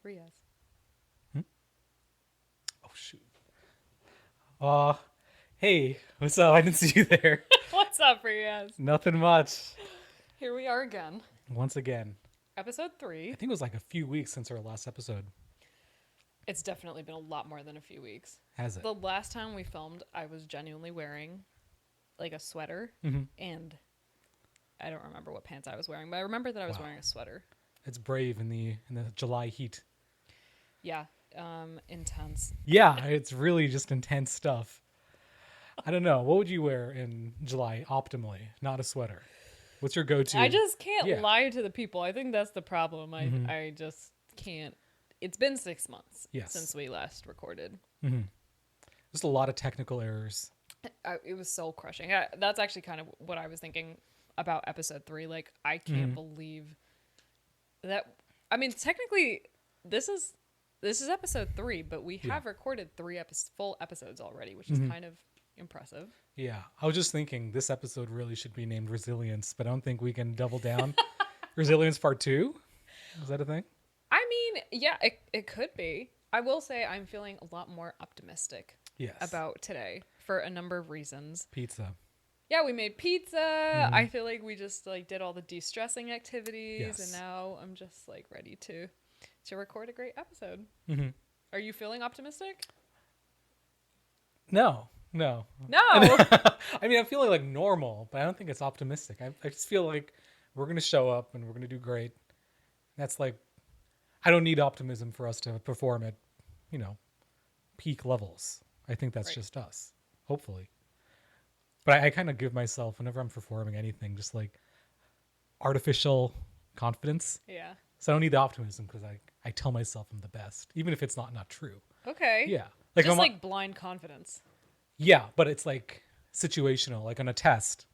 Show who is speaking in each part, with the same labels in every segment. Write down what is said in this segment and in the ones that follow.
Speaker 1: Riaz.
Speaker 2: Oh, shoot. Hey, what's up? I didn't see you there.
Speaker 1: What's up, Riaz?
Speaker 2: Nothing much.
Speaker 1: Here we are again.
Speaker 2: Once again.
Speaker 1: Episode
Speaker 2: I
Speaker 1: 3.
Speaker 2: think it was like a few weeks since our last episode.
Speaker 1: It's definitely been a lot more than a few weeks.
Speaker 2: Has it?
Speaker 1: The last time we filmed, I was genuinely wearing like a sweater, and I don't remember what pants I was wearing, but I remember that I was wearing a sweater.
Speaker 2: It's brave in the July heat.
Speaker 1: Yeah, intense.
Speaker 2: Yeah, it's really just intense stuff. I don't know. What would you wear in July optimally? Not a sweater. What's your go-to?
Speaker 1: I just can't
Speaker 2: Yeah.
Speaker 1: lie to the people. I think that's the problem. I just can't. It's been 6 months since we last recorded.
Speaker 2: Just a lot of technical errors.
Speaker 1: It was soul crushing. That's actually kind of what I was thinking about episode 3. Like, I can't believe that. I mean, technically, this is episode 3, but we have recorded 3 full episodes already, which is kind of impressive.
Speaker 2: Yeah, I was just thinking this episode really should be named Resilience, but I don't think we can double down. Resilience Part 2? Is that a thing?
Speaker 1: I mean, yeah, it could be. I will say I'm feeling a lot more optimistic about today for a number of reasons.
Speaker 2: Pizza.
Speaker 1: Yeah, we made pizza. I feel like we just like did all the de-stressing activities, and now I'm just like ready to record a great episode. Are you feeling optimistic?
Speaker 2: No. I mean, I'm feeling like normal, but I don't think it's optimistic. I just feel like we're going to show up and we're going to do great. That's like, I don't need optimism for us to perform at, peak levels. I think that's just us, hopefully. But I kind of give myself, whenever I'm performing anything, just like artificial confidence.
Speaker 1: Yeah.
Speaker 2: So I don't need the optimism because I tell myself I'm the best, even if it's not true.
Speaker 1: Okay.
Speaker 2: Yeah.
Speaker 1: Just like blind confidence.
Speaker 2: Yeah, but it's like situational, like on a test.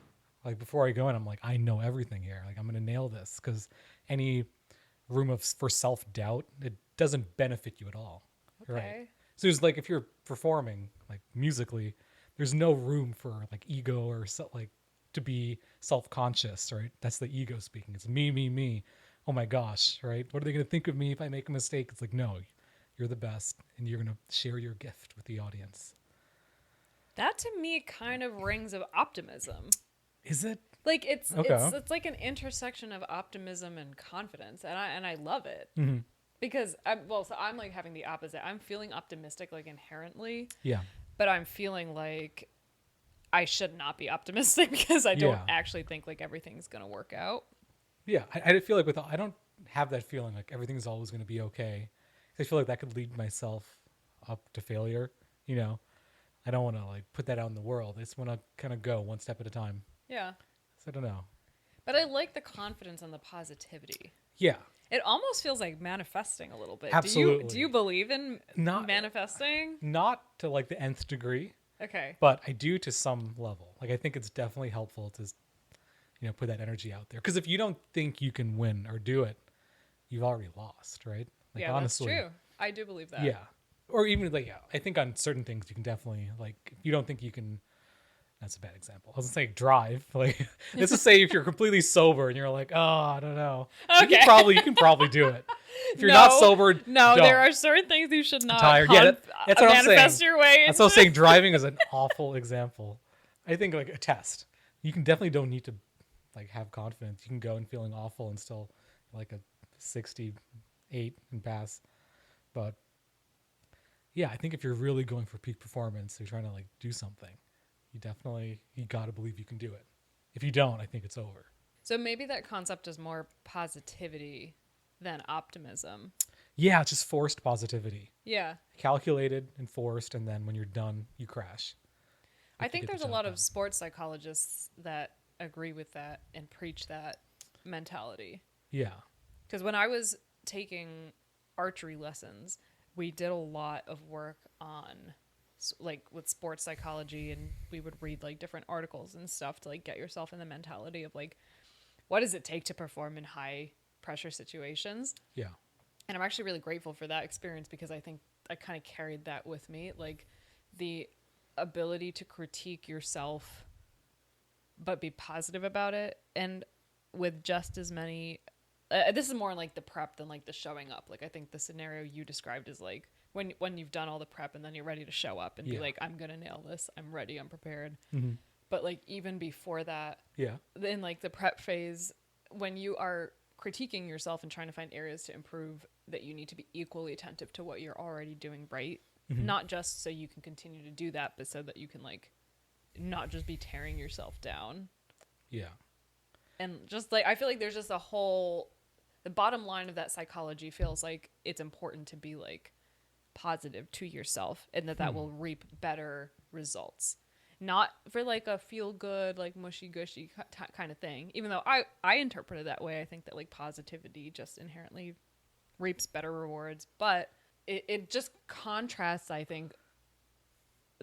Speaker 2: Like before I go in, I'm like, I know everything here. Like I'm going to nail this because any room for self-doubt, it doesn't benefit you at all.
Speaker 1: Okay.
Speaker 2: Right? So it's like if you're performing like musically, there's no room for like ego or like to be self-conscious, right? That's the ego speaking. It's me. Oh my gosh, right? What are they going to think of me if I make a mistake? It's like, no, you're the best and you're going to share your gift with the audience. That
Speaker 1: to me kind of rings of optimism.
Speaker 2: Is it?
Speaker 1: Like it's like an intersection of optimism and confidence, and I love it because I'm like having the opposite. I'm feeling optimistic like inherently, but I'm feeling like I should not be optimistic because I don't actually think like everything's gonna work out.
Speaker 2: Yeah, I feel like I don't have that feeling like everything's always gonna be okay. I feel like that could lead myself up to failure. I don't want to like put that out in the world. I just want to kind of go one step at a time.
Speaker 1: Yeah.
Speaker 2: So I don't know.
Speaker 1: But I like the confidence and the positivity.
Speaker 2: Yeah.
Speaker 1: It almost feels like manifesting a little bit.
Speaker 2: Absolutely.
Speaker 1: Do you believe in manifesting?
Speaker 2: Not to like the nth degree.
Speaker 1: Okay.
Speaker 2: But I do to some level. Like I think it's definitely helpful to, put that energy out there. Because if you don't think you can win or do it, you've already lost, right? Like,
Speaker 1: yeah,
Speaker 2: honestly,
Speaker 1: that's true. I do believe that.
Speaker 2: Yeah. Or even like, I think on certain things you can definitely like, if you don't think you can, that's a bad example. I was gonna say drive. Like, let's just say if you're completely sober and you're like, oh, I don't know.
Speaker 1: Okay.
Speaker 2: You can probably do it. If you're not sober,
Speaker 1: no,
Speaker 2: don't.
Speaker 1: there are certain things you should not
Speaker 2: that's what I'm
Speaker 1: manifest
Speaker 2: saying.
Speaker 1: your way into.
Speaker 2: That's what I'm saying. Driving is an awful example. I think like a test. You can definitely don't need to like have confidence. You can go and feeling awful and still like a 68 and pass. But yeah, I think if you're really going for peak performance, you're trying to like do something, you got to believe you can do it. If you don't, I think it's over.
Speaker 1: So maybe that concept is more positivity than optimism.
Speaker 2: Yeah, just forced positivity.
Speaker 1: Yeah.
Speaker 2: Calculated and forced, and then when you're done, you crash.
Speaker 1: I think there's a lot of sports psychologists that agree with that and preach that mentality.
Speaker 2: Yeah.
Speaker 1: Because when I was taking archery lessons, we did a lot of work on like with sports psychology, and we would read like different articles and stuff to like get yourself in the mentality of like, what does it take to perform in high pressure situations?
Speaker 2: Yeah.
Speaker 1: And I'm actually really grateful for that experience because I think I kind of carried that with me, like the ability to critique yourself but be positive about it, and with just as many this is more like the prep than like the showing up. Like I think the scenario you described is like when you've done all the prep and then you're ready to show up and be like, I'm gonna nail this, I'm ready, I'm prepared. But like even before that, in like the prep phase, when you are critiquing yourself and trying to find areas to improve, that you need to be equally attentive to what you're already doing right, not just so you can continue to do that, but so that you can like not just be tearing yourself down. And just like I feel like there's just the bottom line of that psychology feels like it's important to be like positive to yourself, and that will reap better results, not for like a feel good like mushy gushy kind of thing, even though I interpret it that way. I think that like positivity just inherently reaps better rewards, but it just contrasts, I think,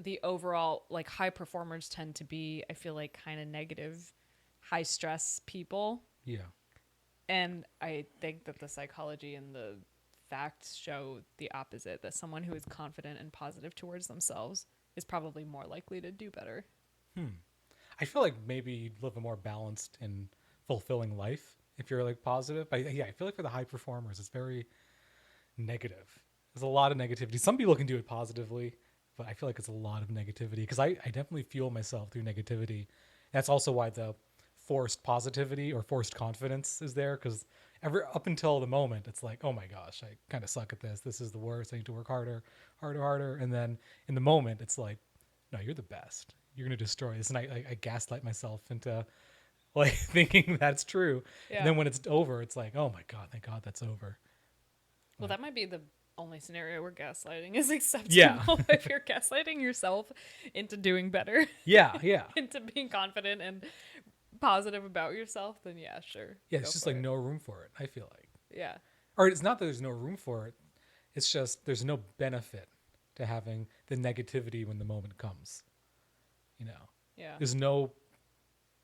Speaker 1: the overall like high performers tend to be, I feel like, kind of negative, high stress people. And I think that the psychology and the facts show the opposite, that someone who is confident and positive towards themselves is probably more likely to do better.
Speaker 2: I feel like maybe you'd live a more balanced and fulfilling life if you're like positive. But I feel like for the high performers, it's very negative. There's a lot of negativity. Some people can do it positively, but I feel like it's a lot of negativity because I definitely fuel myself through negativity. That's also why the forced positivity or forced confidence is there, because up until the moment it's like, oh my gosh, I kind of suck at this is the worst, I need to work harder, and then in the moment it's like, no, you're the best, you're gonna destroy this, and I gaslight myself into like thinking that's true. And then when it's over, it's like, oh my god, thank god that's over.
Speaker 1: Well, that might be the only scenario where gaslighting is acceptable. If you're gaslighting yourself into doing better, into being confident and positive about yourself, then sure.
Speaker 2: It's just like no room for it, I feel like.
Speaker 1: Yeah.
Speaker 2: Or it's not that there's no room for it, it's just there's no benefit to having the negativity when the moment comes. There's no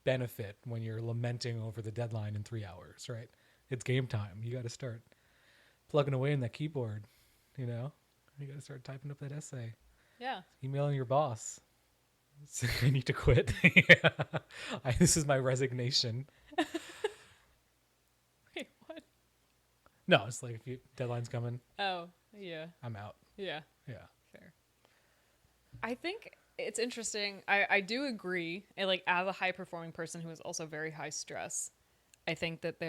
Speaker 2: benefit when you're lamenting over the deadline in 3 hours, right? It's game time. You got to start plugging away in that keyboard. You got to start typing up that essay. Emailing your boss. I need to quit. This is my resignation.
Speaker 1: Wait, what?
Speaker 2: No, it's like if deadline's coming.
Speaker 1: Oh, yeah.
Speaker 2: I'm out.
Speaker 1: Yeah.
Speaker 2: Fair.
Speaker 1: I think it's interesting. I do agree. Like as a high performing person who is also very high stress, I think that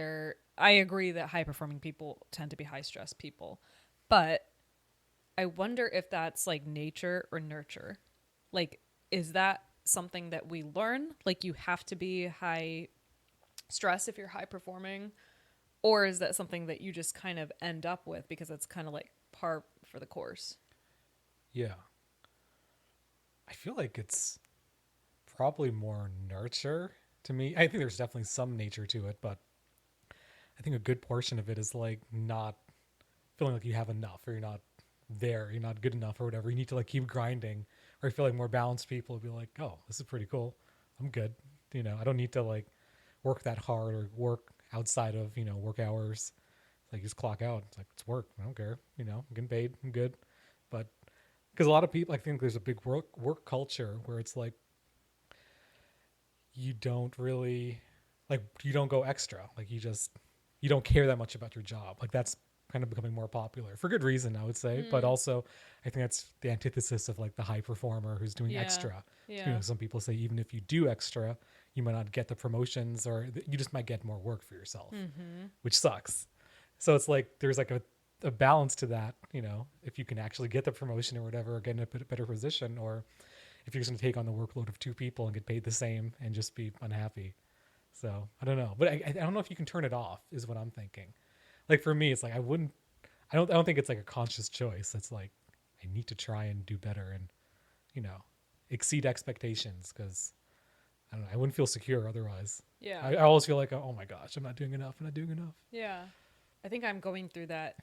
Speaker 1: I agree that high performing people tend to be high stress people, but I wonder if that's like nature or nurture. Like, is that something that we learn? Like you have to be high stress if you're high performing, or is that something that you just kind of end up with because it's kind of like par for the course?
Speaker 2: Yeah. I feel like it's probably more nurture to me. I think there's definitely some nature to it, but I think a good portion of it is like not feeling like you have enough, or you're not there, you're not good enough or whatever. You need to like keep grinding. Or I feel like more balanced people will be like, oh, this is pretty cool, I'm good. I don't need to like work that hard or work outside of, work hours. It's like just clock out. It's like, it's work, I don't care. I'm getting paid, I'm good. But because a lot of people, I think there's a big work culture where it's like you don't really like, you don't go extra, like you don't care that much about your job. Like that's kind of becoming more popular for good reason, I would say. But also I think that's the antithesis of like the high performer who's doing extra. Some people say even if you do extra, you might not get the promotions, or you just might get more work for yourself, which sucks. So it's like there's like a balance to that, if you can actually get the promotion or whatever, or get in a better position, or if you're just going to take on the workload of two people and get paid the same and just be unhappy. So I don't know, but I don't know if you can turn it off is what I'm thinking. Like for me, it's like I don't think it's like a conscious choice. It's like I need to try and do better and, exceed expectations, because I don't know, I wouldn't feel secure otherwise.
Speaker 1: Yeah.
Speaker 2: I always feel like, oh my gosh, I'm not doing enough.
Speaker 1: Yeah. I think I'm going through that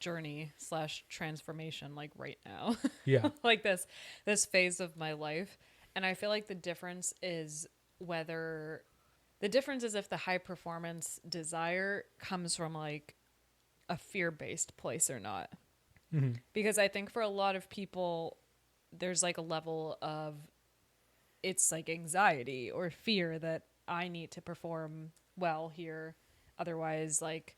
Speaker 1: journey / transformation like right now.
Speaker 2: Yeah.
Speaker 1: Like this phase of my life. And I feel like the difference is if the high performance desire comes from like a fear-based place or not. Because I think for a lot of people, there's like a level of, it's like anxiety or fear that I need to perform well here. Otherwise, like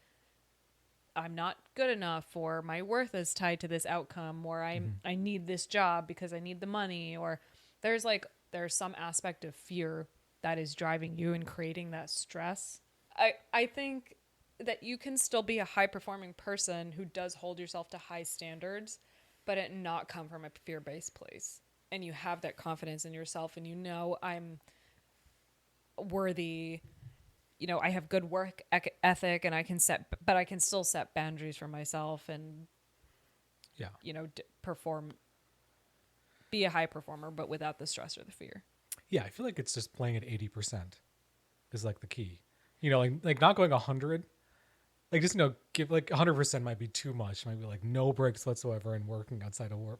Speaker 1: I'm not good enough, or my worth is tied to this outcome, or I need this job because I need the money, or there's some aspect of fear that is driving you and creating that stress. I think that you can still be a high performing person who does hold yourself to high standards, but it not come from a fear-based place. And you have that confidence in yourself, and I'm worthy, I have good work ethic, and I can still set boundaries for myself and, perform, be a high performer, but without the stress or the fear.
Speaker 2: Yeah, I feel like it's just playing at 80% is like the key. Like not going 100. Like just give like 100% might be too much. Might be like no breaks whatsoever and working outside of work.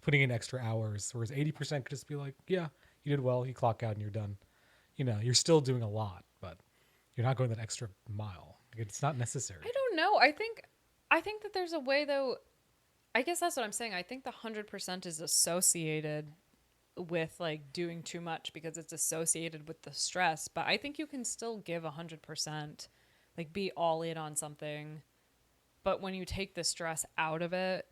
Speaker 2: Putting in extra hours. Whereas 80% could just be like, yeah, you did well. You clock out and you're done. You're still doing a lot, but you're not going that extra mile. Like, it's not necessary.
Speaker 1: I don't know. I think that there's a way though. I guess that's what I'm saying. I think the 100% is associated with like doing too much because it's associated with the stress. But I think you can still give 100%, like be all in on something. But when you take the stress out of it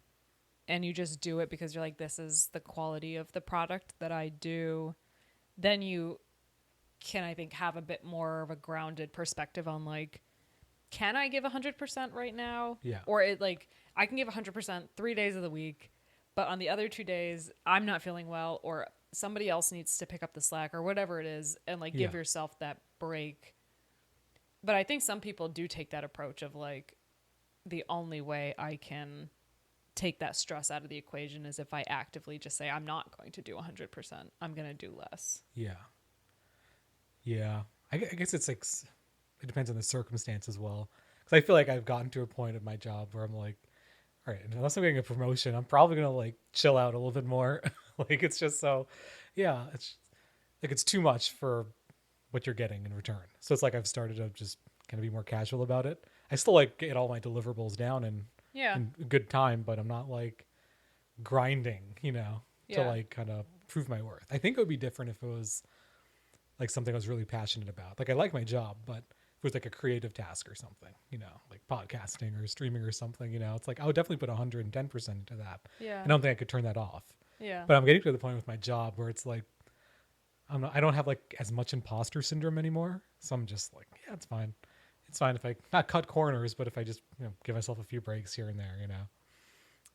Speaker 1: and you just do it because you're like, this is the quality of the product that I do, then you can, I think, have a bit more of a grounded perspective on like, can I give 100% right now?
Speaker 2: Yeah.
Speaker 1: Or I can give 100% 3 days of the week, but on the other 2 days, I'm not feeling well, or somebody else needs to pick up the slack, or whatever it is, and like give yourself that break. But I think some people do take that approach of like, the only way I can take that stress out of the equation is if I actively just say, I'm not going to do 100%. I'm going to do less.
Speaker 2: Yeah. Yeah. I guess it's like, it depends on the circumstance as well. Because I feel like I've gotten to a point of my job where I'm like, all right, unless I'm getting a promotion, I'm probably going to like chill out a little bit more. Like, it's just so, yeah, it's like, it's too much for what you're getting in return. So it's like, I've started to just kind of be more casual about it. I still like get all my deliverables down in good time, but I'm not like grinding, to like kind of prove my worth. I think it would be different if it was like something I was really passionate about. Like I like my job, but if it was like a creative task or something, like podcasting or streaming or something, it's like I would definitely put 110% into that.
Speaker 1: Yeah.
Speaker 2: I don't think I could turn that off.
Speaker 1: Yeah.
Speaker 2: But I'm getting to the point with my job where it's like, I don't have like as much imposter syndrome anymore. So I'm just like, yeah, it's fine. It's fine if I not cut corners, but if I just give myself a few breaks here and there,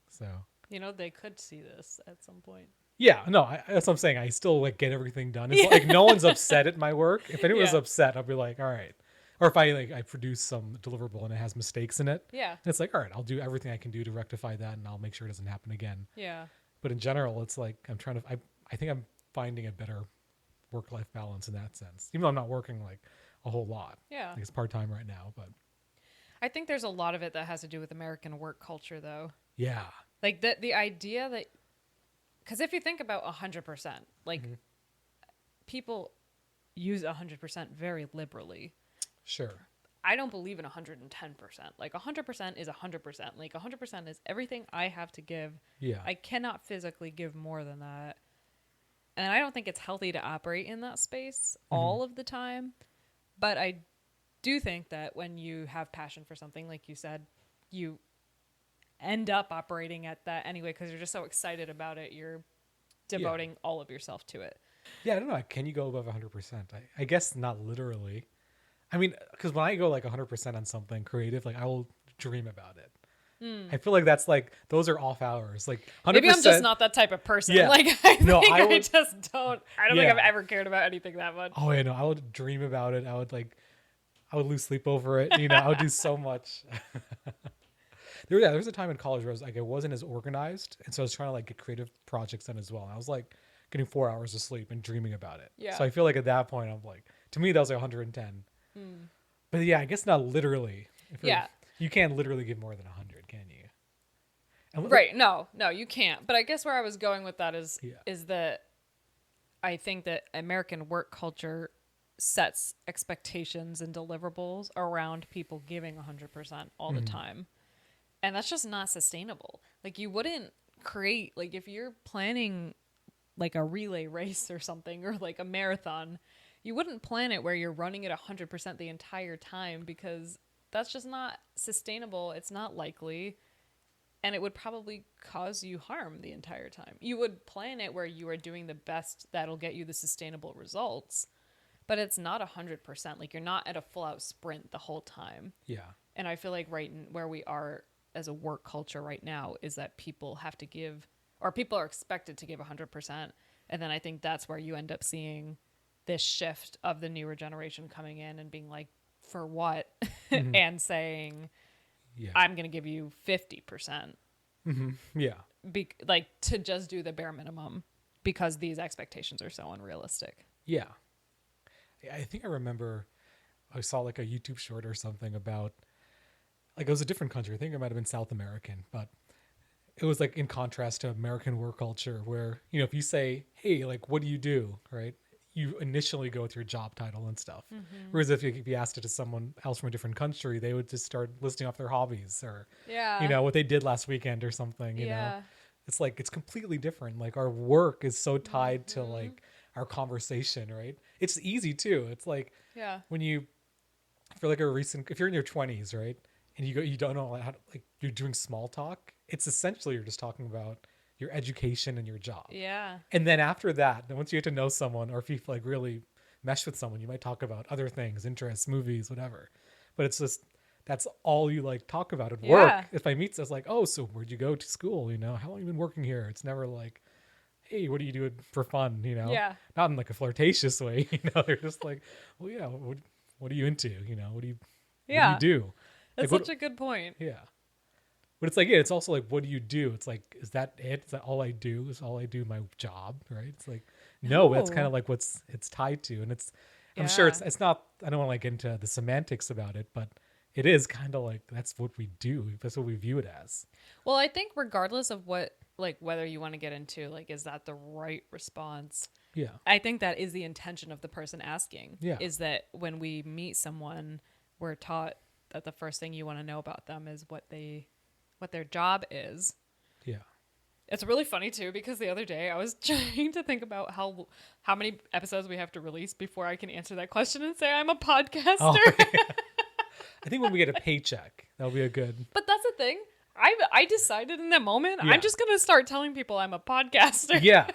Speaker 2: So
Speaker 1: they could see this at some point.
Speaker 2: Yeah, no, that's what I'm saying. I still like get everything done. It's like no one's upset at my work. If anyone's upset, I'll be like, all right. Or if I produce some deliverable and it has mistakes in it, it's like, all right, I'll do everything I can do to rectify that, and I'll make sure it doesn't happen again.
Speaker 1: Yeah.
Speaker 2: But in general, it's like I think I'm finding a better work-life balance in that sense, even though I'm not working like a whole lot.
Speaker 1: Yeah.
Speaker 2: Like it's part-time right now, but
Speaker 1: I think there's a lot of it that has to do with American work culture, though.
Speaker 2: Yeah.
Speaker 1: Like the idea that, because if you think about 100%, like people use 100% very liberally.
Speaker 2: Sure.
Speaker 1: I don't believe in 110%. Like 100% is 100%. Like 100% is everything I have to give.
Speaker 2: Yeah.
Speaker 1: I cannot physically give more than that. And I don't think it's healthy to operate in that space all of the time. But I do think that when you have passion for something, like you said, you end up operating at that anyway because you're just so excited about it. You're devoting all of yourself to it.
Speaker 2: Yeah, I don't know. Can you go above 100%? I guess not literally. I mean, because when I go like 100% on something creative, like I will dream about it. I feel like that's like, those are off hours. Like 100%.
Speaker 1: Maybe I'm just not that type of person.
Speaker 2: Yeah.
Speaker 1: Like I don't think I've ever cared about anything that much.
Speaker 2: Oh, yeah, no, I would dream about it. I would lose sleep over it. I would do so much. There was a time in college where I wasn't as organized. And so I was trying to like get creative projects done as well. And I was like getting 4 hours of sleep and dreaming about it.
Speaker 1: Yeah.
Speaker 2: So I feel like at that point, I'm like, to me, that was like 110. But yeah, I guess not literally. You can't literally give more than 100, can you? And
Speaker 1: right. No, you can't. But I guess where I was going with that is that I think that American work culture sets expectations and deliverables around people giving 100% all the time. And that's just not sustainable. Like you wouldn't create, like if you're planning like a relay race or something, or like a marathon, you wouldn't plan it where you're running at 100% the entire time, because that's just not sustainable. It's not likely. And it would probably cause you harm the entire time. You would plan it where you are doing the best that'll get you the sustainable results, but it's not 100%. Like, you're not at a full out sprint the whole time.
Speaker 2: Yeah.
Speaker 1: And I feel like where we are as a work culture right now is that people have to give, or people are expected to give 100%. And then I think that's where you end up seeing this shift of the newer generation coming in and being like, for what? Mm-hmm. And saying, yeah, I'm going to give you 50%.
Speaker 2: Mm-hmm. Yeah.
Speaker 1: Like, to just do the bare minimum because these expectations are so unrealistic.
Speaker 2: Yeah. I think I remember I saw like a YouTube short or something about, like, it was a different country. I think it might have been South American, but it was like in contrast to American work culture where, you know, if you say, hey, like, what do you do? Right. You initially go with your job title and stuff. Mm-hmm. Whereas if you asked it to someone else from a different country, they would just start listing off their hobbies or, you know, what they did last weekend or something, you know. It's like, it's completely different. Like, our work is so tied to like our conversation, right? It's easy too. It's like, when you, for like if you're in your 20s, right? And you don't know how to, like, you're doing small talk. It's essentially, you're just talking about your education and your job.
Speaker 1: Yeah.
Speaker 2: And then after that, then once you get to know someone, or if you like really mesh with someone, you might talk about other things, interests, movies, whatever. But it's just, that's all you like talk about at work. If I meet someone, it's like, oh, so where'd you go to school? You know, how long have you been working here? It's never like, hey, what do you do for fun? You know, not in like a flirtatious way. You know, they're just like, well, yeah, what are you into? You know, what do you do?
Speaker 1: That's
Speaker 2: like,
Speaker 1: such a good point.
Speaker 2: Yeah. But it's like, yeah, it's also like, what do you do? It's like, is that it? Is that all I do? Is all I do my job? Right? It's like, no, that's kind of like it's tied to. And it's, I'm sure it's not, I don't want to like get into the semantics about it, but it is kind of like, that's what we do. That's what we view it as.
Speaker 1: Well, I think regardless of what, like, whether you want to get into, like, is that the right response?
Speaker 2: Yeah.
Speaker 1: I think that is the intention of the person asking.
Speaker 2: Yeah.
Speaker 1: Is that when we meet someone, we're taught that the first thing you want to know about them is what their job is.
Speaker 2: Yeah.
Speaker 1: It's really funny too, because the other day I was trying to think about how many episodes we have to release before I can answer that question and say I'm a podcaster. Oh, yeah.
Speaker 2: I think when we get a paycheck, that'll be a good.
Speaker 1: But that's the thing. I decided in that moment, I'm just going to start telling people I'm a podcaster.
Speaker 2: Yeah.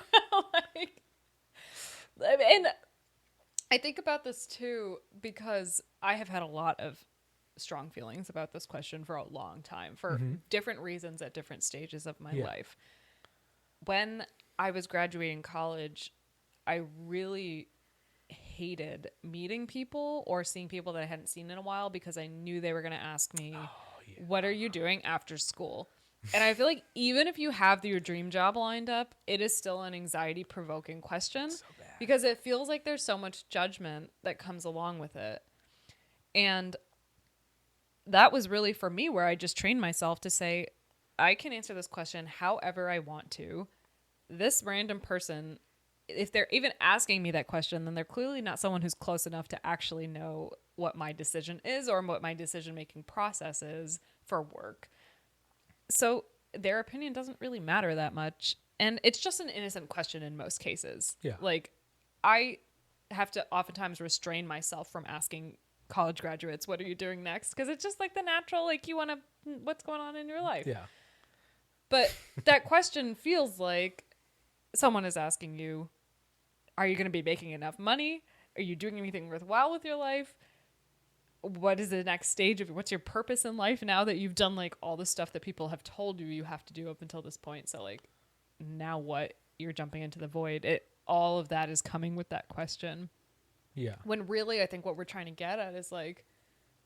Speaker 1: And I think about this too, because I have had a lot of strong feelings about this question for a long time for different reasons at different stages of my life. When I was graduating college, I really hated meeting people or seeing people that I hadn't seen in a while because I knew they were going to ask me, what are you doing after school? And I feel like even if you have your dream job lined up, it is still an anxiety provoking question because it feels like there's so much judgment that comes along with it. And that was really for me where I just trained myself to say, I can answer this question however I want to. This random person, if they're even asking me that question, then they're clearly not someone who's close enough to actually know what my decision is or what my decision-making process is for work. So their opinion doesn't really matter that much. And it's just an innocent question in most cases.
Speaker 2: Yeah.
Speaker 1: Like, I have to oftentimes restrain myself from asking college graduates, what are you doing next? Because it's just like the natural, like, you want to, what's going on in your life?
Speaker 2: Yeah.
Speaker 1: But that question feels like someone is asking you, are you going to be making enough money? Are you doing anything worthwhile with your life? What is the next stage of what's your purpose in life now that you've done like all the stuff that people have told you have to do up until this point? So like, now what? You're jumping into the void. All of that is coming with that question.
Speaker 2: Yeah.
Speaker 1: When really, I think what we're trying to get at is like,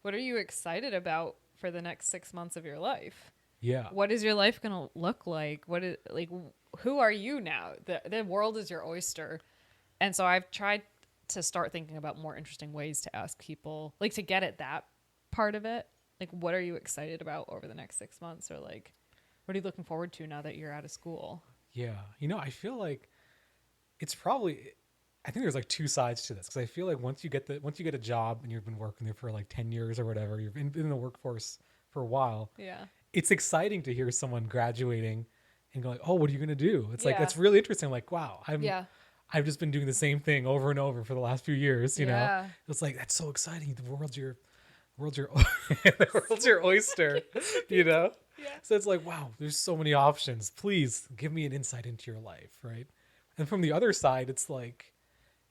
Speaker 1: what are you excited about for the next 6 months of your life?
Speaker 2: Yeah.
Speaker 1: What is your life going to look like? What is like, who are you now? The world is your oyster. And so I've tried to start thinking about more interesting ways to ask people, like to get at that part of it. Like, what are you excited about over the next 6 months? Or like, what are you looking forward to now that you're out of school?
Speaker 2: Yeah. You know, I feel like it's probably, I think there's like two sides to this. Cause I feel like once you get a job and you've been working there for like 10 years or whatever, you've been in the workforce for a while.
Speaker 1: Yeah.
Speaker 2: It's exciting to hear someone graduating and go like, oh, what are you going to do? It's like, that's really interesting. Like, wow, I've just been doing the same thing over and over for the last few years, you know? It's like, that's so exciting. The world's your the world's your oyster, you know?
Speaker 1: Yeah.
Speaker 2: So it's like, wow, there's so many options. Please give me an insight into your life, right? And from the other side, it's like,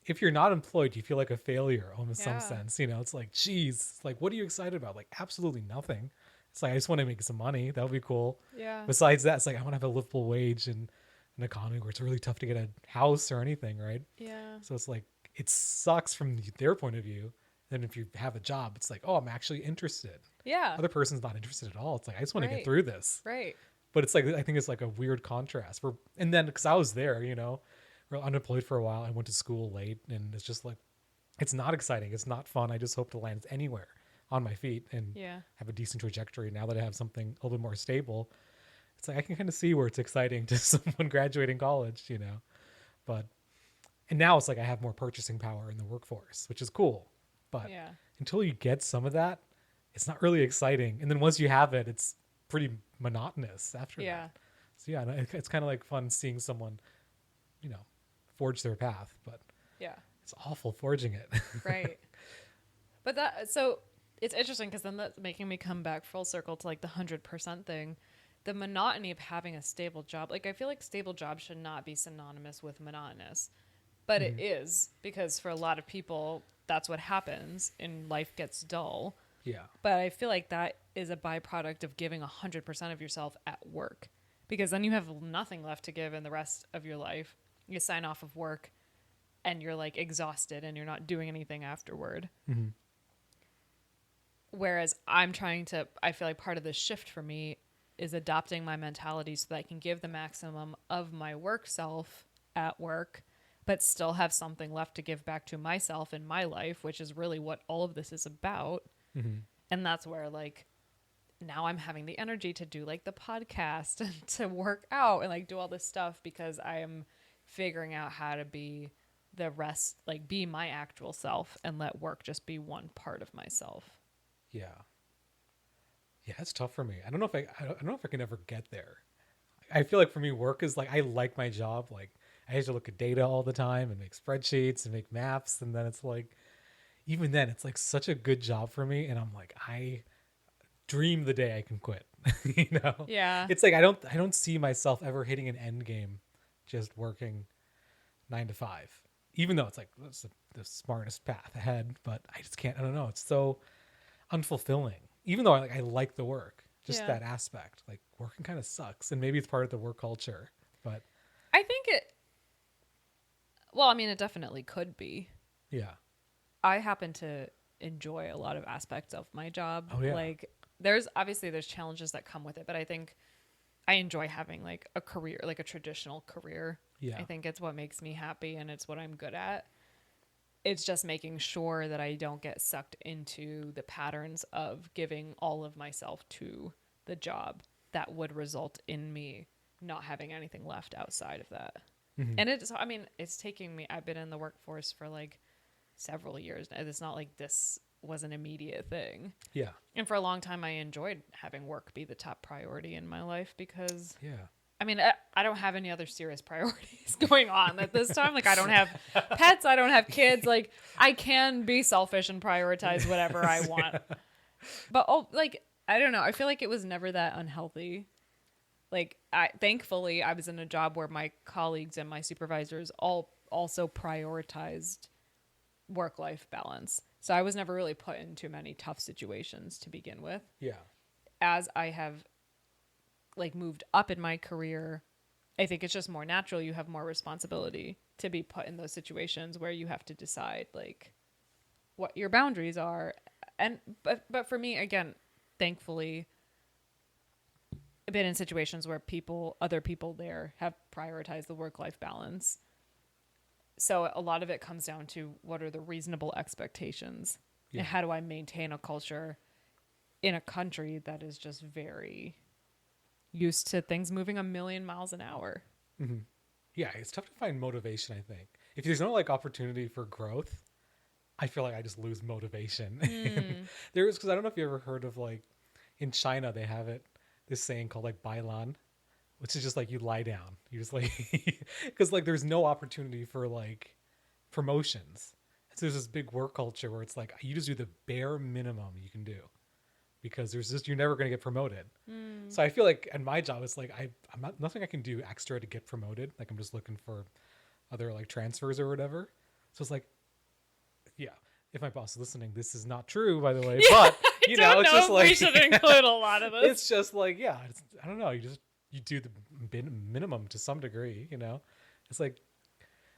Speaker 2: if you're not employed, you feel like a failure almost some sense, you know? It's like, geez, it's like, what are you excited about? Like, absolutely nothing. It's like, I just want to make some money. That would be cool.
Speaker 1: Yeah.
Speaker 2: Besides that, it's like, I want to have a livable wage in an economy where it's really tough to get a house or anything, right?
Speaker 1: Yeah.
Speaker 2: So it's like, it sucks from their point of view. Then if you have a job, it's like, oh, I'm actually interested.
Speaker 1: Yeah.
Speaker 2: Other person's not interested at all. It's like, I just want to get
Speaker 1: Right.
Speaker 2: through this.
Speaker 1: Right.
Speaker 2: But it's like, I think it's like a weird contrast. And then, because I was there, you know, we're unemployed for a while. I went to school late, and it's just like, it's not exciting. It's not fun. I just hope to land anywhere on my feet and
Speaker 1: Yeah.
Speaker 2: have a decent trajectory. Now that I have something a little bit more stable, it's like I can kind of see where it's exciting to someone graduating college, you know. And now it's like I have more purchasing power in the workforce, which is cool. But
Speaker 1: Yeah.
Speaker 2: until you get some of that, it's not really exciting. And then once you have it, it's pretty monotonous after
Speaker 1: Yeah.
Speaker 2: that. So yeah, it's kind of like fun seeing someone, you know, forge their path, but
Speaker 1: Yeah.
Speaker 2: it's awful forging it.
Speaker 1: Right. But so it's interesting because then that's making me come back full circle to like the 100% thing. The monotony of having a stable job. Like, I feel like stable job should not be synonymous with monotonous, but it is, because for a lot of people, that's what happens and life gets dull.
Speaker 2: Yeah.
Speaker 1: But I feel like that is a byproduct of giving 100% of yourself at work, because then you have nothing left to give in the rest of your life. You sign off of work and you're like exhausted and you're not doing anything afterward.
Speaker 2: Mm-hmm.
Speaker 1: Whereas I feel like part of the shift for me is adopting my mentality so that I can give the maximum of my work self at work, but still have something left to give back to myself in my life, which is really what all of this is about.
Speaker 2: Mm-hmm.
Speaker 1: And that's where, like, now I'm having the energy to do like the podcast and to work out and like do all this stuff, because I am figuring out how to be the rest, like be my actual self, and let work just be one part of myself.
Speaker 2: Yeah. Yeah, it's tough for me. I don't know if I can ever get there. I feel like for me, work is like, I like my job. Like, I have to look at data all the time and make spreadsheets and make maps. And then it's like, even then, it's like such a good job for me. And I'm like, I dream the day I can quit, you know?
Speaker 1: Yeah.
Speaker 2: It's like, I don't see myself ever hitting an end game, just working 9 to 5, even though it's like, that's the smartest path ahead, but I just can't, I don't know. It's so unfulfilling, even though I like the work, just that aspect, like working kind of sucks. And maybe it's part of the work culture, but
Speaker 1: I think it definitely could be.
Speaker 2: Yeah.
Speaker 1: I happen to enjoy a lot of aspects of my job.
Speaker 2: Oh, yeah.
Speaker 1: Like, there's challenges that come with it, but I think I enjoy having like a career, like a traditional career.
Speaker 2: Yeah.
Speaker 1: I think it's what makes me happy and it's what I'm good at. It's just making sure that I don't get sucked into the patterns of giving all of myself to the job that would result in me not having anything left outside of that. Mm-hmm. And it's taking me, I've been in the workforce for like several years. It's not like this was an immediate thing.
Speaker 2: Yeah.
Speaker 1: And for a long time, I enjoyed having work be the top priority in my life, because
Speaker 2: Yeah.
Speaker 1: I don't have any other serious priorities going on at this time. Like, I don't have pets. I don't have kids. Like, I can be selfish and prioritize whatever I want. Yeah. But, I don't know. I feel like it was never that unhealthy. Like, thankfully, I was in a job where my colleagues and my supervisors all also prioritized work-life balance. So I was never really put in too many tough situations to begin with.
Speaker 2: Yeah.
Speaker 1: As I have moved up in my career, I think it's just more natural. You have more responsibility to be put in those situations where you have to decide like what your boundaries are. And but for me, again, thankfully, I've been in situations where other people there have prioritized the work-life balance. So a lot of it comes down to, what are the reasonable expectations? Yeah. And how do I maintain a culture in a country that is just very used to things moving 1,000,000 miles an hour?
Speaker 2: Mm-hmm. Yeah, it's tough to find motivation, I think. If there's no opportunity for growth, I feel like I just lose motivation. Because I don't know if you ever heard of in China, they have this saying called bailan, which is just you lie down. You just because there's no opportunity for promotions. So there's this big work culture where it's like you just do the bare minimum you can do, because you're never going to get promoted. So I feel like in my job it's like I'm not, nothing I can do extra to get promoted. Like I'm just looking for other like transfers or whatever. So it's like, yeah, if my boss is listening, this is not true, by the way.
Speaker 1: Yeah,
Speaker 2: But you know, it's just like
Speaker 1: we should include a lot of this.
Speaker 2: It's just like, yeah, I don't know. You do the minimum to some degree. You know, it's like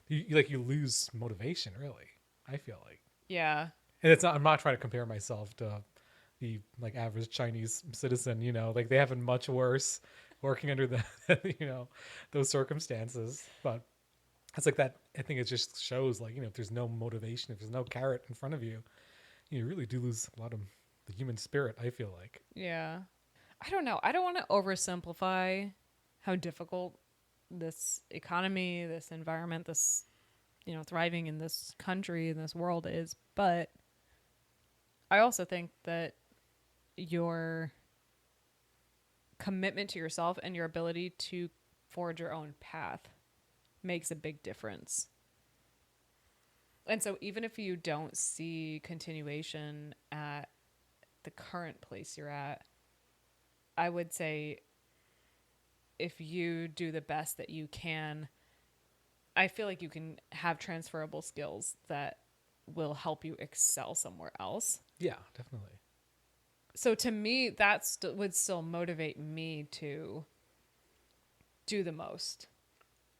Speaker 2: you lose motivation. Really, I feel like.
Speaker 1: Yeah.
Speaker 2: And it's not. I'm not trying to compare myself to the like average Chinese citizen. You know, like they have it much worse working under the those circumstances. But it's like that. I think it just shows like if there's no motivation, if there's no carrot in front of you, you really do lose a lot of the human spirit, I feel like.
Speaker 1: Yeah. I don't know. I don't want to oversimplify how difficult this economy, this environment, this, thriving in this country, in this world is. But I also think that your commitment to yourself and your ability to forge your own path makes a big difference. And so even if you don't see continuation at the current place you're at, I would say if you do the best that you can, I feel like you can have transferable skills that will help you excel somewhere else.
Speaker 2: Yeah, definitely.
Speaker 1: So to me, that would still motivate me to do the most,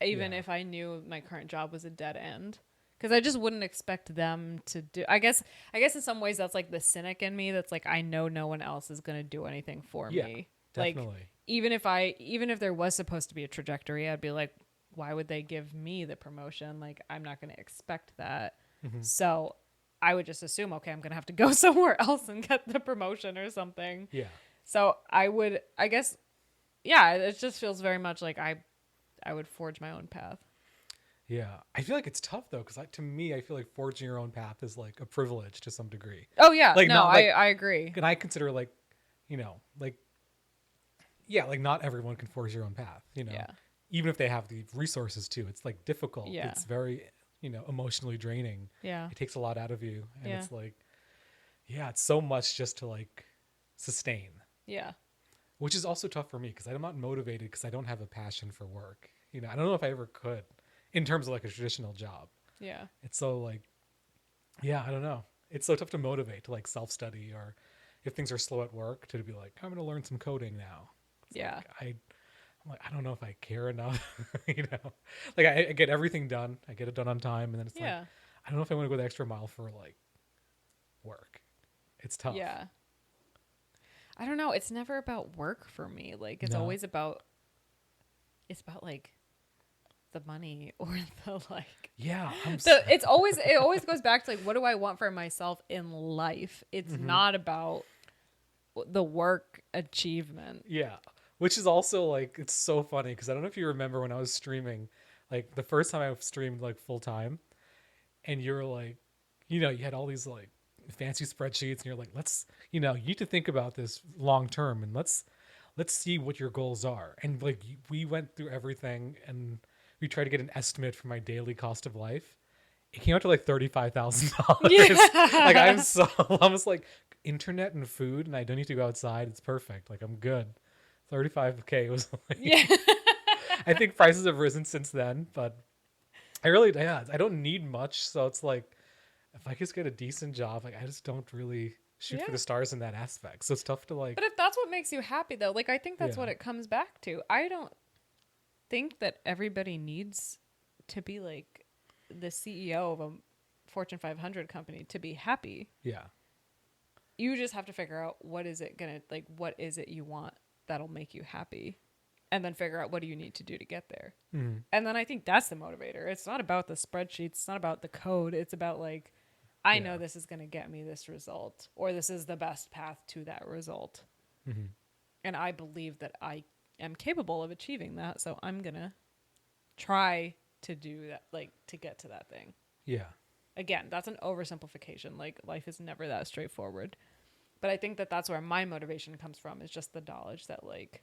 Speaker 1: even if I knew my current job was a dead end. Because I just wouldn't expect them to do. I guess in some ways that's like the cynic in me. That's like I know no one else is going to do anything for me.
Speaker 2: Definitely.
Speaker 1: Like even if there was supposed to be a trajectory, I'd be like, why would they give me the promotion? Like I'm not going to expect that. Mm-hmm. So I would just assume, okay, I'm going to have to go somewhere else and get the promotion or something.
Speaker 2: Yeah.
Speaker 1: So I guess, yeah, it just feels very much like I would forge my own path.
Speaker 2: Yeah, I feel like it's tough though, because to me, I feel like forging your own path is like a privilege to some degree.
Speaker 1: Oh yeah,
Speaker 2: like,
Speaker 1: no, I agree.
Speaker 2: And I consider like not everyone can forge your own path.
Speaker 1: Yeah.
Speaker 2: Even if they have the resources to, it's like difficult.
Speaker 1: Yeah.
Speaker 2: It's very emotionally draining.
Speaker 1: Yeah.
Speaker 2: It takes a lot out of you, and it's like, it's so much just to like sustain.
Speaker 1: Yeah.
Speaker 2: Which is also tough for me because I'm not motivated because I don't have a passion for work. I don't know if I ever could. In terms of like a traditional job.
Speaker 1: Yeah.
Speaker 2: It's so like, I don't know. It's so tough to motivate to like self-study, or if things are slow at work to be like, I'm going to learn some coding now. It's
Speaker 1: yeah.
Speaker 2: Like, I'm like, I don't know if I care enough, like I get everything done. I get it done on time. And then it's like, I don't know if I want to go the extra mile for like work. It's tough.
Speaker 1: Yeah. I don't know. It's never about work for me. Like it's always about like the money or the like it always goes back to like what do I want for myself in life. It's not about the work achievement.
Speaker 2: Which is also like it's so funny because I don't know if you remember when I was streaming, like the first time I streamed like full time, and you're like you had all these like fancy spreadsheets and you're like, let's you need to think about this long term and let's see what your goals are. And like we went through everything and we tried to get an estimate for my daily cost of life. It came out to like $35,000. Yeah. Like I was like internet and food, and I don't need to go outside. It's perfect. Like I'm good. $35K was like. Yeah. I think prices have risen since then, but I don't need much. So it's like if I just get a decent job, like I just don't really shoot for the stars in that aspect. So it's tough to like.
Speaker 1: But if that's what makes you happy, though, like I think that's what it comes back to. I don't think that everybody needs to be like the CEO of a Fortune 500 company to be happy.
Speaker 2: Yeah.
Speaker 1: You just have to figure out what is it you want that'll make you happy, and then figure out what do you need to do to get there. Mm-hmm. And then I think that's the motivator. It's not about the spreadsheets. It's not about the code. It's about like, I know this is going to get me this result, or this is the best path to that result. Mm-hmm. And I believe that I am capable of achieving that, so I'm gonna try to do that, like to get to that thing.
Speaker 2: Yeah.
Speaker 1: Again, that's an oversimplification. Like life is never that straightforward, but I think that that's where my motivation comes from. Is just the knowledge that like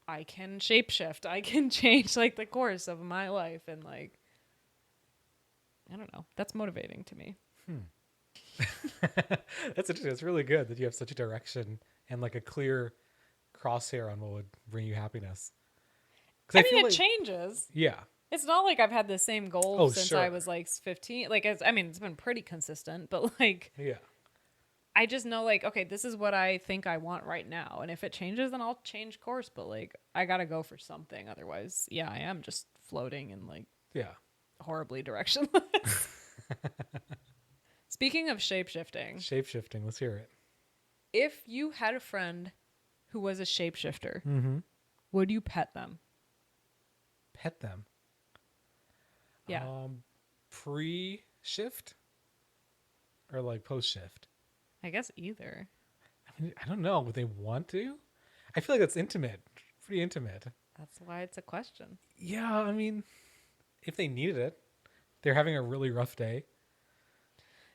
Speaker 1: I can shapeshift, I can change like the course of my life, and like I don't know. That's motivating to me.
Speaker 2: That's interesting. It's really good that you have such a direction and like a clear crosshair on what would bring you happiness.
Speaker 1: I mean, it changes.
Speaker 2: Yeah.
Speaker 1: It's not like I've had the same goal since I was like 15. Like, I mean, it's been pretty consistent, but like,
Speaker 2: yeah,
Speaker 1: I just know like, okay, this is what I think I want right now. And if it changes, then I'll change course. But like, I got to go for something. Otherwise, yeah, I am just floating in like, horribly directionless. Speaking of
Speaker 2: shapeshifting, let's hear it.
Speaker 1: If you had a friend who was a shapeshifter, would you pet them?
Speaker 2: Pet them?
Speaker 1: Yeah.
Speaker 2: Pre-shift or like post-shift?
Speaker 1: I guess either.
Speaker 2: I mean, I don't know. Would they want to? I feel like that's intimate. Pretty intimate.
Speaker 1: That's why it's a question.
Speaker 2: Yeah, I mean, if they needed it, they're having a really rough day.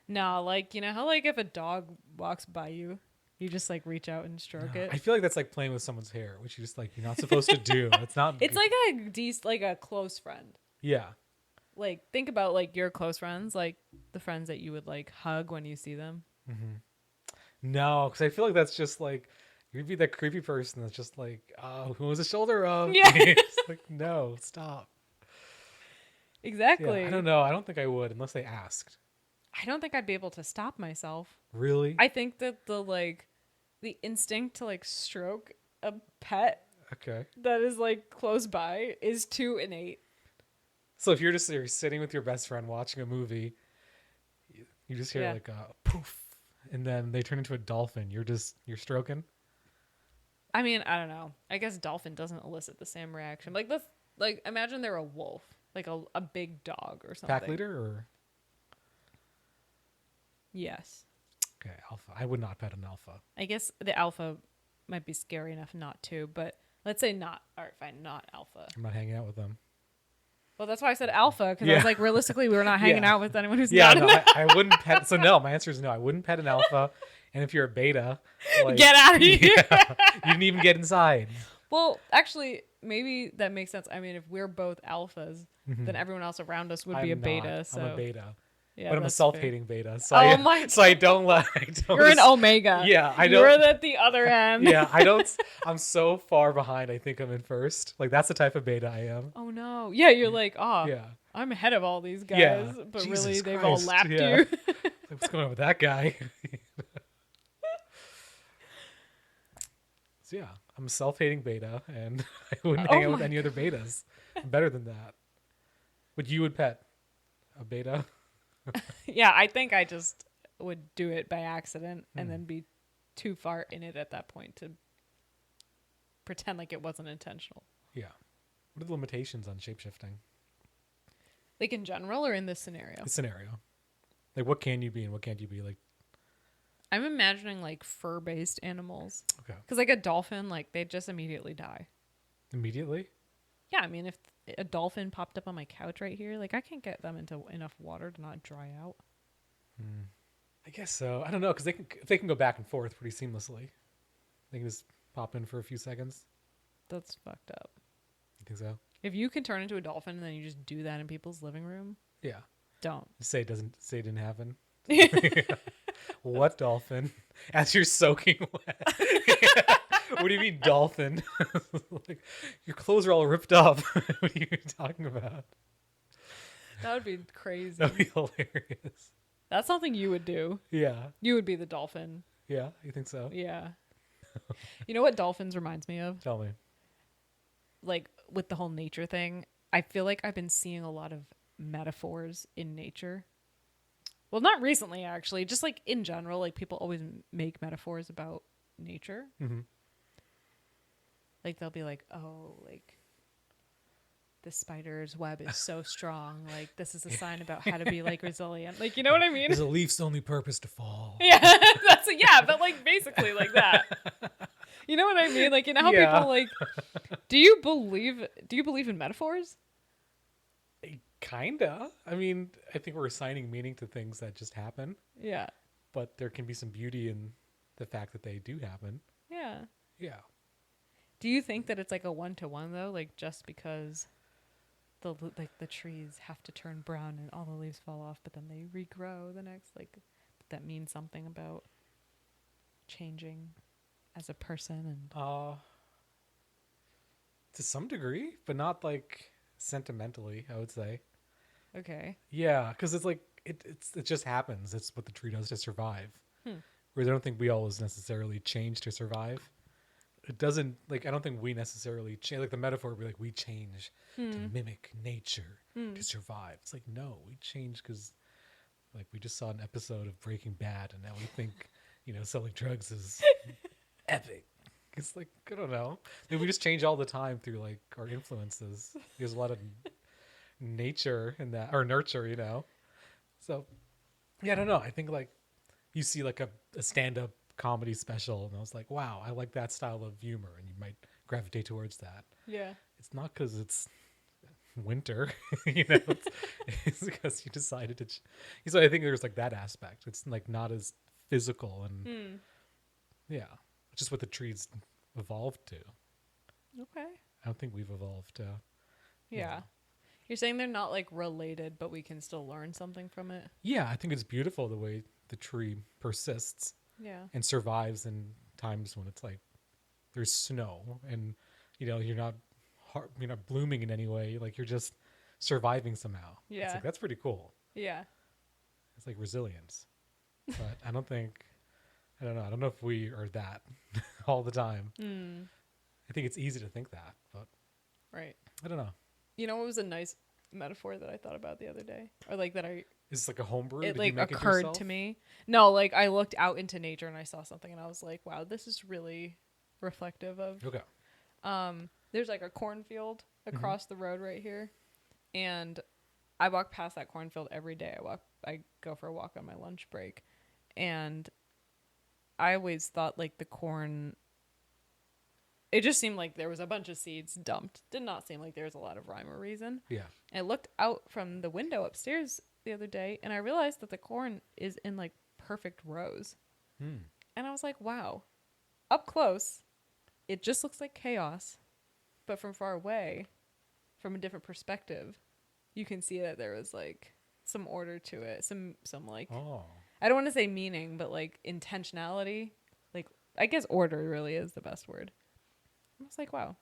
Speaker 1: No, like, you know how like if a dog walks by you, you just like reach out and stroke it?
Speaker 2: I feel like that's like playing with someone's hair, which you just like you're not supposed to do. It's not.
Speaker 1: It's like a close friend.
Speaker 2: Yeah.
Speaker 1: Like think about like your close friends, like the friends that you would like hug when you see them.
Speaker 2: No, because I feel like that's just like you'd be that creepy person that's just like, oh, who was the shoulder of?
Speaker 1: Yeah.
Speaker 2: It's like, no, stop.
Speaker 1: Exactly.
Speaker 2: Yeah, I don't know. I don't think I would unless they asked.
Speaker 1: I don't think I'd be able to stop myself.
Speaker 2: Really?
Speaker 1: I think that the instinct to like stroke a pet that is like close by is too innate.
Speaker 2: So if you're sitting with your best friend watching a movie, you just hear like a poof, and then they turn into a dolphin. You're stroking.
Speaker 1: I mean, I don't know. I guess dolphin doesn't elicit the same reaction. Like imagine they're a wolf, like a big dog or something.
Speaker 2: Pack leader or?
Speaker 1: Yes.
Speaker 2: Okay, alpha. I would not pet an alpha.
Speaker 1: I guess the alpha might be scary enough not to, but let's say not. All right, fine, not alpha.
Speaker 2: I'm not hanging out with them.
Speaker 1: Well, that's why I said alpha, because I was like, realistically, we were not hanging out with anyone who's not.
Speaker 2: Yeah, no, I wouldn't pet. So no, my answer is no. I wouldn't pet an alpha. And if you're a beta, like,
Speaker 1: get out of here.
Speaker 2: Yeah, you didn't even get inside.
Speaker 1: Well, actually, maybe that makes sense. I mean, if we're both alphas, then everyone else around us would be a beta. So
Speaker 2: I'm a beta.
Speaker 1: Yeah,
Speaker 2: but I'm a self-hating beta. So
Speaker 1: so
Speaker 2: I don't like.
Speaker 1: You're an omega.
Speaker 2: Yeah, I don't.
Speaker 1: You're at the other end.
Speaker 2: Yeah, I don't. I'm so far behind. I think I'm in first. Like that's the type of beta I am.
Speaker 1: Oh no. Yeah, you're like, I'm ahead of all these guys, but
Speaker 2: Jesus
Speaker 1: really they've
Speaker 2: Christ.
Speaker 1: all lapped you.
Speaker 2: What's going on with that guy? So yeah, I'm a self-hating beta, and I wouldn't hang out with any other betas. I'm better than that. But you would pet a beta?
Speaker 1: Yeah, I think I just would do it by accident and then be too far in it at that point to pretend like it wasn't intentional.
Speaker 2: Yeah. What are the limitations on shapeshifting?
Speaker 1: Like in general or in this scenario?
Speaker 2: The scenario. Like what can you be and what can't you be? Like
Speaker 1: I'm imagining like fur-based animals.
Speaker 2: Okay.
Speaker 1: Because like a dolphin, like they just immediately die.
Speaker 2: Immediately?
Speaker 1: Yeah, I mean if a dolphin popped up on my couch right here, like I can't get them into enough water to not dry out.
Speaker 2: I guess so. I don't know, because they can go back and forth pretty seamlessly. They can just pop in for a few seconds.
Speaker 1: That's fucked up.
Speaker 2: You think so?
Speaker 1: If you can turn into a dolphin and then you just do that in people's living room,
Speaker 2: Yeah.
Speaker 1: don't.
Speaker 2: Say it didn't happen. What dolphin? As you're soaking wet. What do you mean dolphin? Like, your clothes are all ripped up. What are you talking about?
Speaker 1: That would be crazy.
Speaker 2: That'd be hilarious.
Speaker 1: That's something you would do.
Speaker 2: Yeah.
Speaker 1: You would be the dolphin.
Speaker 2: Yeah, you think so?
Speaker 1: Yeah. You know what dolphins reminds me of?
Speaker 2: Tell me.
Speaker 1: Like with the whole nature thing, I feel like I've been seeing a lot of metaphors in nature. Well, not recently actually, just like in general, like people always make metaphors about nature.
Speaker 2: Mm-hmm.
Speaker 1: Like they'll be like, oh, like the spider's web is so strong. Like this is a sign about how to be like resilient. Like, you know what I mean?
Speaker 2: Is a leaf's only purpose to fall.
Speaker 1: Yeah, but like basically like that. You know what I mean? Like, you know how people like, do you believe in metaphors?
Speaker 2: Kinda. I mean, I think we're assigning meaning to things that just happen.
Speaker 1: Yeah.
Speaker 2: But there can be some beauty in the fact that they do happen.
Speaker 1: Yeah.
Speaker 2: Yeah.
Speaker 1: Do you think that it's like a 1-to-1 though? Like just because the trees have to turn brown and all the leaves fall off, but then they regrow the next, like, that means something about changing as a person and
Speaker 2: to some degree, but not like sentimentally, I would say.
Speaker 1: okay.
Speaker 2: Yeah, because it's like it just happens. It's what the tree does to survive. Whereas I don't think we always necessarily change to survive. It doesn't, like, I don't think we necessarily change. Like the metaphor would be like we change to mimic nature to survive. It's like, no, we change because, like, we just saw an episode of Breaking Bad and now we think, selling drugs is epic. It's like, I don't know. I mean, we just change all the time through like our influences. There's a lot of nature in that, or nurture. So yeah, I don't know. I think like you see like a stand-up comedy special and I was like, wow, I like that style of humor, and you might gravitate towards that.
Speaker 1: Yeah.
Speaker 2: It's not because it's winter, it's because you decided to. So I think there's like that aspect. It's like not as physical and yeah, it's just what the trees evolved to.
Speaker 1: Okay.
Speaker 2: I don't think we've evolved to.
Speaker 1: Yeah. You're saying they're not like related, but we can still learn something from it?
Speaker 2: Yeah, I think it's beautiful the way the tree persists.
Speaker 1: Yeah.
Speaker 2: And survives in times when it's like there's snow and you're not blooming in any way, like you're just surviving somehow.
Speaker 1: Yeah.
Speaker 2: It's like, that's pretty cool.
Speaker 1: Yeah.
Speaker 2: It's like resilience. But I don't know if we are that all the time. I think it's easy to think that, but
Speaker 1: right.
Speaker 2: I don't know.
Speaker 1: You know what was a nice metaphor that I thought about the other day, or like that I
Speaker 2: Is this like a homebrew?
Speaker 1: it
Speaker 2: Did
Speaker 1: like
Speaker 2: you make
Speaker 1: occurred
Speaker 2: it
Speaker 1: to me. No, like I looked out into nature and I saw something and I was like, wow, this is really reflective of.
Speaker 2: Okay.
Speaker 1: There's like a cornfield across the road right here, and I walk past that cornfield every day. I go for a walk on my lunch break, and I always thought like the corn. It just seemed like there was a bunch of seeds dumped. Did not seem like there was a lot of rhyme or reason.
Speaker 2: Yeah.
Speaker 1: And I looked out from the window upstairs the other day and I realized that the corn is in like perfect rows. And I was like, wow. Up close, it just looks like chaos. But from far away, from a different perspective, you can see that there was like some order to it. Some like, I don't want to say meaning, but like intentionality. Like, I guess order really is the best word. I was like, wow,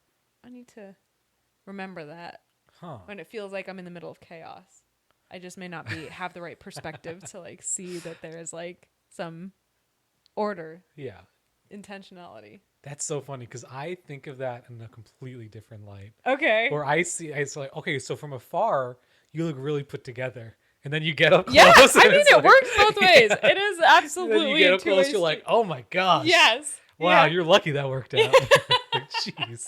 Speaker 1: I need to remember that when it feels like I'm in the middle of chaos. I just may not have the right perspective to like see that there is like some order.
Speaker 2: Yeah.
Speaker 1: Intentionality.
Speaker 2: That's so funny because I think of that in a completely different light.
Speaker 1: Okay.
Speaker 2: Or it's like, okay, so from afar, you look really put together. And then you get up close.
Speaker 1: Yeah, I mean, it works both ways. Yeah. It is absolutely.
Speaker 2: And then you get up close, you're like, oh my gosh.
Speaker 1: Yes.
Speaker 2: Wow, you're lucky that worked out. Like, jeez.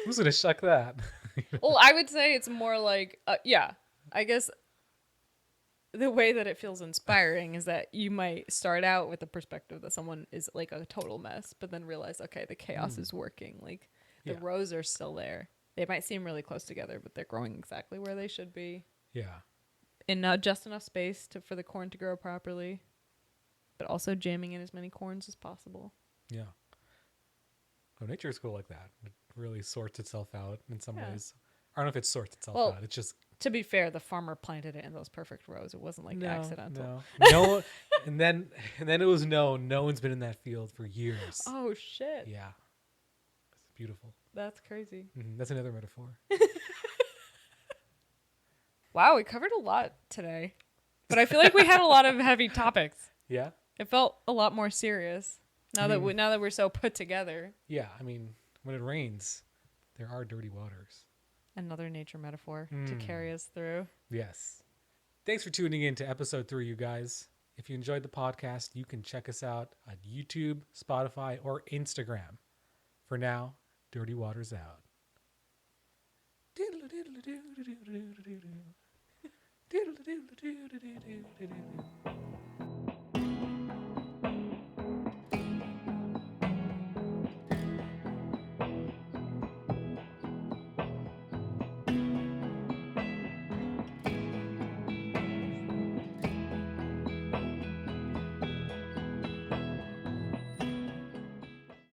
Speaker 2: Who's going to shuck that?
Speaker 1: Well, I would say it's more like, I guess the way that it feels inspiring is that you might start out with the perspective that someone is like a total mess, but then realize, okay, the chaos is working. Like the rows are still there. They might seem really close together, but they're growing exactly where they should be.
Speaker 2: Yeah.
Speaker 1: In not just enough space for the corn to grow properly, but also jamming in as many corns as possible. Yeah.
Speaker 2: Oh, nature is cool like that. It really sorts itself out in some ways. I don't know if it sorts itself out. It's just...
Speaker 1: To be fair, the farmer planted it in those perfect rows. It wasn't like accidental.
Speaker 2: No. and then it was known. No one's been in that field for years.
Speaker 1: Oh, shit.
Speaker 2: Yeah. It's beautiful.
Speaker 1: That's crazy.
Speaker 2: That's another metaphor.
Speaker 1: Wow, we covered a lot today. But I feel like we had a lot of heavy topics.
Speaker 2: Yeah?
Speaker 1: It felt a lot more serious now that we're so put together.
Speaker 2: Yeah, I mean, when it rains, there are dirty waters.
Speaker 1: Another nature metaphor to carry us through.
Speaker 2: Yes. Thanks for tuning in to episode 3, you guys. If you enjoyed the podcast, you can check us out on YouTube, Spotify, or Instagram. For now, Dirty Waters out. Diddle diddle diddle diddle diddle diddle diddle diddle diddle diddle diddle diddle.